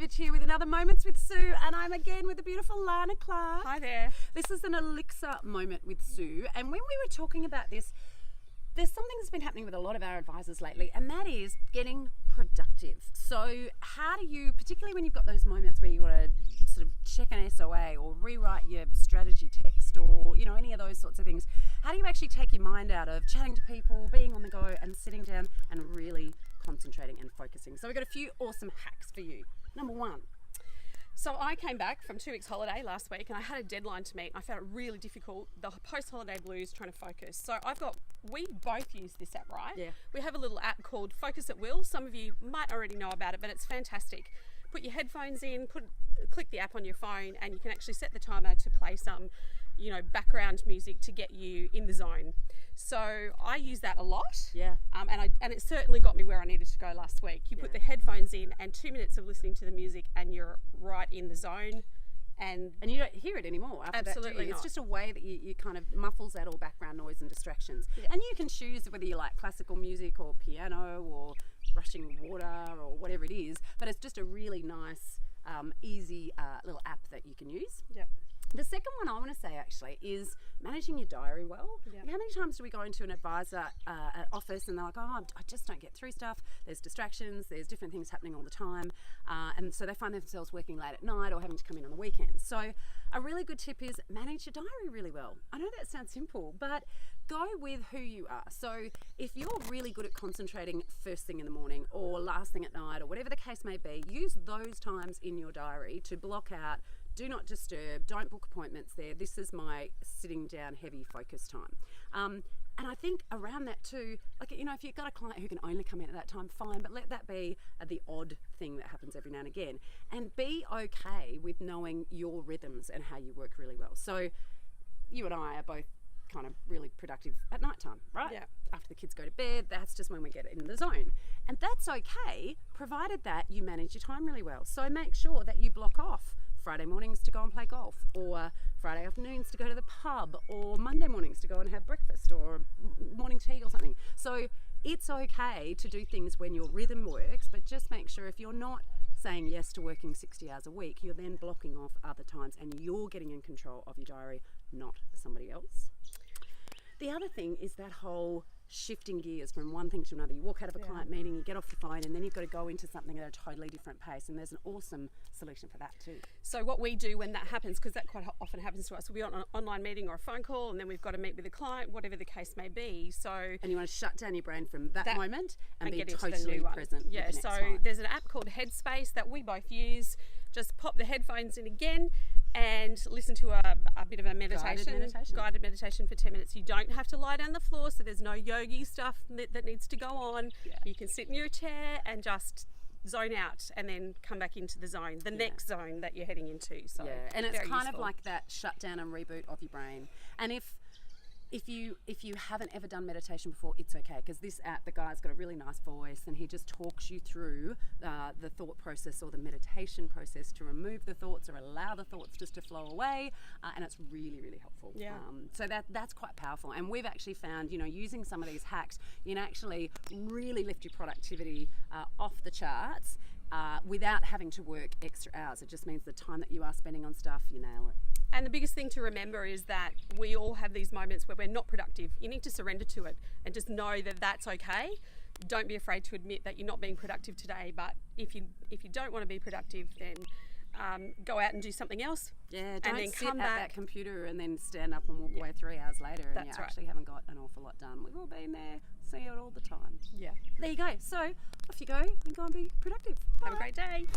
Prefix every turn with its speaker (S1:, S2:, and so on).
S1: Savage here with another Moments with Sue, and I'm again with the beautiful Lana Clark.
S2: Hi there.
S1: This is an elixir moment with Sue, and when we were talking about this, there's something that's been happening with a lot of our advisors lately, and that is getting productive. So how do you, particularly when you've got those moments where you want to sort of check an SOA or rewrite your strategy text or, you know, any of those sorts of things, how do you actually take your mind out of chatting to people, being on the go and sitting down and really concentrating and focusing? So we've got a few awesome hacks for you. Number one.
S2: So I came back from 2 weeks holiday last week and I had a deadline to meet. I found it really difficult, the post-holiday blues, trying to focus. So we both use this app, right?
S1: Yeah.
S2: We have a little app called Focus at Will. Some of you might already know about it, but it's fantastic. Put your headphones in, click the app on your phone, and you can actually set the timer to play some, background music to get you in the zone. So I use that a lot.
S1: Yeah.
S2: And it certainly got me where I needed to go last week. You put the headphones in and 2 minutes of listening to the music and you're right in the zone. And
S1: you don't hear it anymore after
S2: absolutely
S1: that, do you?
S2: not.
S1: It's just a way that you kind of muffles out all background noise and distractions. Yeah. And you can choose whether you like classical music or piano or rushing water or whatever it is, but it's just a really nice, easy little app that you can use.
S2: Yeah.
S1: The second one I want to say actually is managing your diary well.
S2: Yeah.
S1: How many times do we go into an advisor office and they're like, oh, I just don't get through stuff. There's distractions, there's different things happening all the time. And so they find themselves working late at night or having to come in on the weekends. So a really good tip is manage your diary really well. I know that sounds simple, but go with who you are. So if you're really good at concentrating first thing in the morning or last thing at night or whatever the case may be, use those times in your diary to block out. Do not disturb, don't book appointments there. This is my sitting down heavy focus time. And I think around that too, if you've got a client who can only come in at that time, fine, but let that be the odd thing that happens every now and again. And be okay with knowing your rhythms and how you work really well. So you and I are both kind of really productive at night time, right?
S2: Yeah.
S1: After the kids go to bed, that's just when we get in the zone. And that's okay, provided that you manage your time really well. So make sure that you block off Friday mornings to go and play golf, or Friday afternoons to go to the pub, or Monday mornings to go and have breakfast or morning tea or something. So it's okay to do things when your rhythm works, but just make sure if you're not saying yes to working 60 hours a week, you're then blocking off other times and you're getting in control of your diary, not somebody else. The other thing is that whole shifting gears from one thing to another. You walk out of a client meeting, you get off the phone, and then you've got to go into something at a totally different pace, and there's an awesome solution for that too.
S2: So what we do when that happens, because that quite often happens to us, we'll be on an online meeting or a phone call, and then we've got to meet with a client, whatever the case may be. And
S1: you want to shut down your brain from that moment and be
S2: get into
S1: totally
S2: the new one.
S1: present.
S2: Yeah,
S1: with the
S2: so
S1: next time.
S2: there's an app called Headspace that we both use. Just pop the headphones in again and listen to a bit of a guided meditation for 10 minutes. You don't have to lie down the floor, so there's no yogi stuff that needs to go on. Yeah. You can sit in your chair and just zone out and then come back into the zone, the next zone that you're heading into. So
S1: and it's kind
S2: useful.
S1: of like that shutdown and reboot of your brain. And if you haven't ever done meditation before, it's okay, because this app, the guy's got a really nice voice and he just talks you through the thought process or the meditation process to remove the thoughts or allow the thoughts just to flow away, and it's really, really helpful.
S2: Yeah.
S1: So that's quite powerful, and we've actually found, using some of these hacks, you can actually really lift your productivity off the charts without having to work extra hours. It just means the time that you are spending on stuff, you nail it.
S2: And the biggest thing to remember is that we all have these moments where we're not productive. You need to surrender to it and just know that that's okay. Don't be afraid to admit that you're not being productive today, but if you don't want to be productive, then go out and do something else.
S1: Yeah, don't
S2: and then
S1: sit
S2: come
S1: at
S2: back.
S1: that computer and then stand up and walk away 3 hours later and you
S2: That's right.
S1: actually haven't got an awful lot done. We've all been there, see it all the time.
S2: Yeah.
S1: There you go. So off you go and go and be productive.
S2: Have a great day.